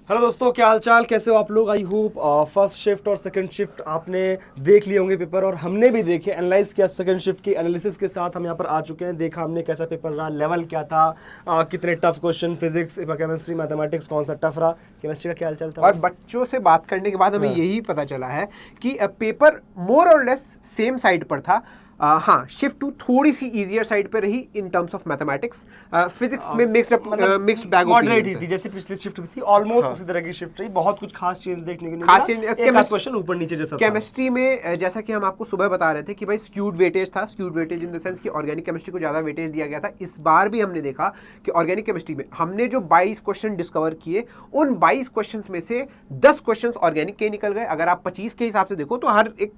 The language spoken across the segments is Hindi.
हेलो दोस्तों, क्या हाल चाल, कैसे हो आप लोग। आई होप फर्स्ट शिफ्ट और सेकंड शिफ्ट आपने देख लिए होंगे पेपर, और हमने भी देखे, एनालाइज किया सेकंड शिफ्ट की एनालिसिस के साथ हम यहाँ पर आ चुके हैं। देखा हमने कैसा पेपर रहा, लेवल क्या था, कितने tough question, physics, chemistry, mathematics कौन सा टफ रहा, केमिस्ट्री का क्या हाल चल था। और बच्चों से बात करने के बाद हमें यही पता चला है कि पेपर मोर और लेस सेम साइड पर था। हाँ, शिफ्ट टू थोड़ी सी इजियर साइड पे रही in terms of mathematics. Physics में मिक्स्ड बैग मॉडरेट ही ओपिनियंस थी, है। जैसे पिछली शिफ्ट भी थी, ऑलमोस्ट हाँ, उसी तरह की शिफ्ट रही। बहुत कुछ खास चीज देखने को नहीं खास मिला, चीज एक आध क्वेश्चन ऊपर नीचे जैसा था। केमिस्ट्री में जैसा कि हम आपको सुबह बता रहे थे कि भाई स्क्यूड वेटेज था। Skewed weightage in the sense कि ऑर्गेनिक केमिस्ट्री को ज्यादा वेटेज दिया गया था। इस बार भी हमने देखा कि ऑर्गेनिक केमिस्ट्री में हमने जो 22 क्वेश्चन डिस्कवर किए, उन 22 क्वेश्चंस में से 10 क्वेश्चंस ऑर्गेनिक के निकल गए। अगर आप 25 के हिसाब से देखो तो हर एक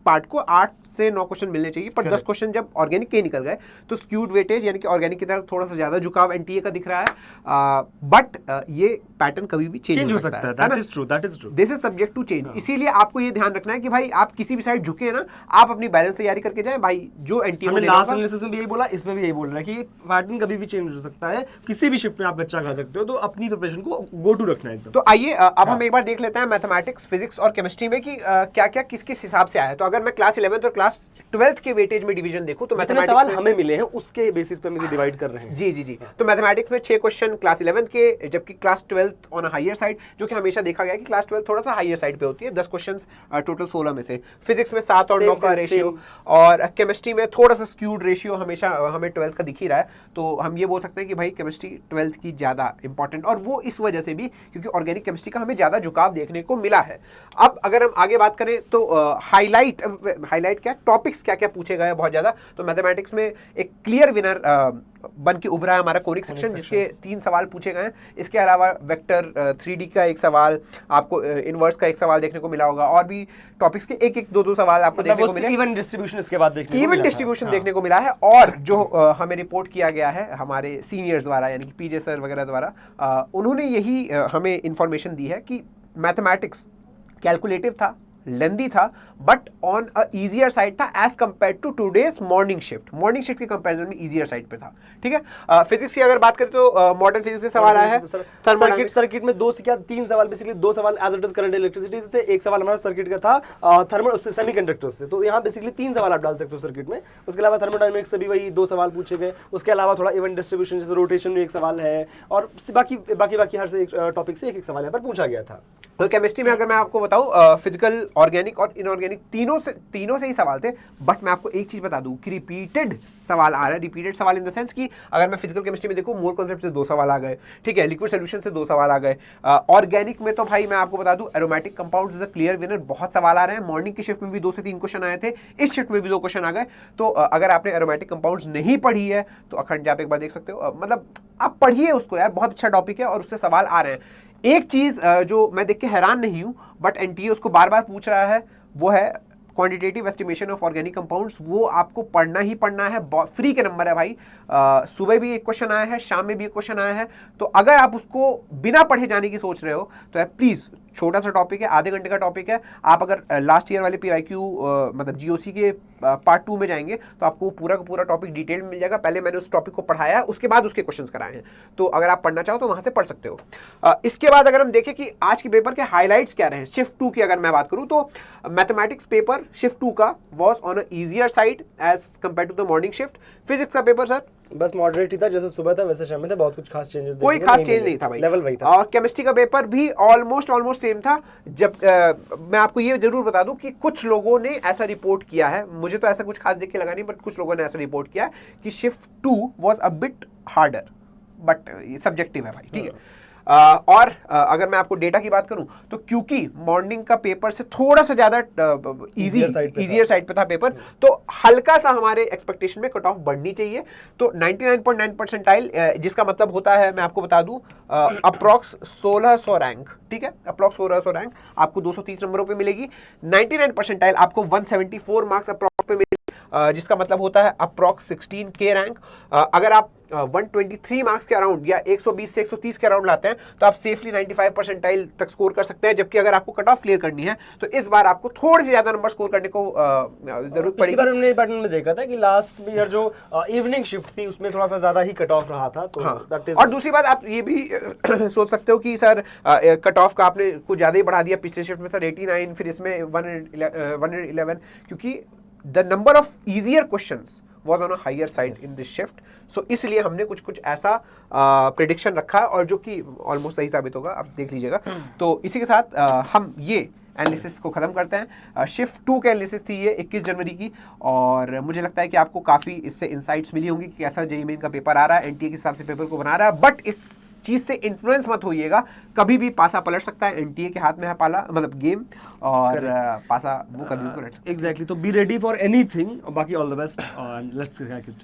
पार्ट को 8 से 9 क्वेश्चन मिलने चाहिए, पर 10 क्वेश्चन जब ऑर्गेनिक के निकल गए तो स्क्यूड वेटेज यानी कि ऑर्गेनिक की तरफ थोड़ा सा ज्यादा झुकाव एनटीए का दिख रहा है। बट ये पैटर्न कभी भी चेंज हो सकता है। That is true, that is true. This is subject to change. इसीलिए आपको ये ध्यान रखना है कि भाई आप किसी भी साइड झुके ना, आप अपनी बैलेंस तैयारी करके जाएं भाई। जो एनटीए हमने लास्ट एनालिसिस में भी यही बोला, इसमें भी यही बोल रहा है कि पैटर्न कभी भी चेंज हो सकता है। किसी भी शिफ्ट में आप अच्छा खा सकते हो, तो अपनी प्रिपरेशन को गो टू रखना है एकदम। तो आइए अब हम एक बार देख लेते हैं मैथमेटिक्स, फिजिक्स और केमिस्ट्री में कि क्या क्या किस किस हिसाब से आया है। तो अगर मैं क्लास 11th और क्लास 12th के वेटेज में डिवीजन देखूं तो जितने सवाल हमें मिले हैं उसके बेसिस पे हम डिवाइड कर रहे हैं। जी जी जी। तो मैथमेटिक्स में 6 क्वेश्चन क्लास 11th के, जबकि class 12th on higher side, जो कि हमेशा देखा गया कि क्लास 12 थोड़ा सा हायर साइड पे होती है। 10 क्वेश्चन टोटल 16 में से। फिजिक्स में 7 और 9 का रेशियो, और केमिस्ट्री में थोड़ा सा स्क्यूड रेशियो हमेशा हमें 12th का दिख ही रहा है। तो हम ये बोल सकते हैं कि भाई केमिस्ट्री 12th की ज्यादा इंपॉर्टेंट, और वो इस वजह से भी क्योंकि ऑर्गेनिक केमिस्ट्री का हमें ज्यादा झुकाव देखने को मिला है। अब अगर हम आगे बात करें तो हाईलाइट क्या टॉपिक्स क्या क्या पूछे गए बहुत ज्यादा। तो मैथमेटिक्स में एक क्लियर विनर बन के उभरा है हमारा कोनिक सेक्शन, जिसके 3 सवाल पूछे गए हैं। इसके अलावा वेक्टर 3D का एक सवाल, आपको इनवर्स का एक सवाल देखने को मिला होगा, और भी टॉपिक्स के एक एक दो दो सवाल आपको देखने को मिले। इवन डिस्ट्रीब्यूशन इसके बाद इवन डिस्ट्रीब्यूशन देखने को मिला है। और जो हमें रिपोर्ट किया गया है हमारे सीनियर्स द्वारा, यानी कि पीजे सर वगैरह द्वारा, उन्होंने यही हमें इंफॉर्मेशन दी है कि मैथमेटिक्स कैलकुलेटिव था, लेंदी था, but on a easier side था as compare to today's morning shift. Morning shift के कंपैरिजन में इजियर साइड पे था। ठीक है। फिजिक्स की अगर बात करें तो मॉडर्न फिजिक्स से सवाल आया है। सर्किट में 2 से क्या 3 सवाल, बेसिकली 2 सवाल as it is current electricity से थे, एक सवाल हमारा सर्किट का था थर्मल उससे सेमीकंडक्टर से। तो यहाँ बेसिकली 3 सवाल आप डाल सकते हो सर्किट में। उसके अलावा थर्मोडायनेमिक्स से भी वही 2 सवाल पूछे गए। उसके अलावा थोड़ा इवेंट डिस्ट्रीब्यूशन जैसे रोटेशन में एक सवाल है, और बाकी हर से टॉपिक से एक सवाल यहाँ पर पूछा गया था। तो केमिस्ट्री में अगर मैं आपको बताऊं, फिजिकल, ऑर्गेनिक और इनऑर्गेनिक तीनों से ही सवाल थे। बट मैं आपको एक चीज बता दूं कि रिपीटेड सवाल आ रहा है। रिपीटेड सवाल इन द सेंस कि अगर मैं फिजिकल केमिस्ट्री में देखूं, मोल कॉन्सेप्ट से 2 सवाल आ गए। ठीक है। लिक्विड सोल्यूशन से 2 सवाल आ गए। ऑर्गेनिक में तो भाई मैं आपको बता दूं aromatic compounds is the clear winner, बहुत सवाल आ रहे हैं। मॉर्निंग की शिफ्ट में भी 2 से 3 क्वेश्चन आए थे, इस शिफ्ट में भी 2 क्वेश्चन आ गए। तो अगर आपने एरोमेटिक कंपाउंड्स नहीं पढ़ी है तो अखंड जाप एक बार देख सकते हो। मतलब आप पढ़िए उसको यार, बहुत अच्छा टॉपिक है और उससे सवाल आ रहे हैं। एक चीज जो मैं देख के हैरान नहीं हूं, बट एनटीए उसको बार बार पूछ रहा है, वो है quantitative estimation of organic compounds. वो आपको पढ़ना ही पढ़ना है, फ्री के नंबर है भाई। सुबह भी एक क्वेश्चन आया है, शाम में भी एक क्वेश्चन आया है। तो अगर आप उसको बिना पढ़े जाने की सोच रहे हो तो प्लीज, छोटा सा टॉपिक है, आधे घंटे का टॉपिक है। आप अगर लास्ट ईयर वाले PIQ मतलब GOC के पार्ट 2 में जाएंगे तो आपको पूरा का पूरा टॉपिक डिटेल में मिल जाएगा। पहले मैंने उस टॉपिक को पढ़ाया है, उसके बाद उसके क्वेश्चंस कराए हैं। तो अगर आप पढ़ना चाहो तो वहां से पढ़ सकते हो। इसके बाद अगर हम देखें कि आज के पेपर के हाईलाइट्स क्या रहे, शिफ्ट 2 की अगर मैं बात करूं तो मैथमेटिक्स पेपर शिफ्ट 2 का was on a easier side as compare to the morning shift. Physics का पेपर सर बस मॉडरेट ही था, जैसे सुबह था वैसे शाम में था, बहुत कुछ खास चेंजेस कोई खास चेंज नहीं था भाई, लेवल वही था। और केमिस्ट्री का पेपर भी ऑलमोस्ट सेम था। जब मैं आपको ये जरूर बता दूं कि कुछ लोगों ने ऐसा रिपोर्ट किया है, मुझे तो ऐसा कुछ खास देख के लगा नहीं, बट कुछ लोगों ने ऐसा रिपोर्ट किया कि shift 2 was a bit harder, but ये सब्जेक्टिव है भाई। ठीक है। और अगर मैं आपको डेटा की बात करूं तो क्योंकि मॉर्निंग का पेपर से थोड़ा सा ज्यादा इजियर साइड पे था पेपर, तो हल्का सा हमारे एक्सपेक्टेशन में कट ऑफ बढ़नी चाहिए। तो 99.9 परसेंटाइल, जिसका मतलब होता है, मैं आपको बता दूं, अप्रॉक्स 1600 रैंक। ठीक है। अप्रॉक्स 1600 रैंक आपको 230 नंबरों पे मिलेगी। 99 परसेंटाइल आपको 174 मार्क्स अप्रॉक्स पे मिलेगी। जिसका मतलब होता है अप्रॉक्स 16K रैंक। अगर आप 123 मार्क्स के अराउंड या 120 से 130 के अराउंड लाते हैं तो आप सेफली 95 परसेंटाइल तक स्कोर कर सकते हैं। जबकि अगर आपको कट ऑफ क्लियर करनी है तो इस बार आपको थोड़ी सी ज्यादा नंबर स्कोर करने को जरूरत पिछली पड़ेगी। बार हमने पैटर्न में देखा था कि लास्ट ईयर जो इवनिंग शिफ्ट थी उसमें थोड़ा सा ज्यादा ही कट ऑफ रहा था, तो हाँ। that is- और दूसरी बात आप ये भी सोच सकते हो कि सर कट ऑफ का आपने कुछ ज्यादा ही बढ़ा दिया। पिछले शिफ्ट में सर 89, फिर इसमें 111, क्योंकि the number of easier questions was on a higher side in this shift, so इसलिए हमने कुछ ऐसा प्रेडिक्शन रखा है और जो कि ऑलमोस्ट सही साबित होगा, आप देख लीजिएगा। तो इसी के साथ हम ये एनालिसिस को ख़त्म करते हैं। शिफ्ट 2 के एनालिसिस थी ये 21 जनवरी की, और मुझे लगता है कि आपको काफ़ी इससे इंसाइट्स मिली होंगी कि कैसा जेईई मेन का पेपर आ रहा है, एनटीए के हिसाब से पेपर को बना रहा है। बट इस चीज़ से इन्फ्लुएंस मत होइएगा, कभी भी पासा पलट सकता है। एनटीए के हाथ में है पाला, मतलब गेम, और पासा वो कभी भी पलट सकता है। एग्जैक्टली, तो बी रेडी फॉर एनीथिंग, बाकी all the best and let's crack it.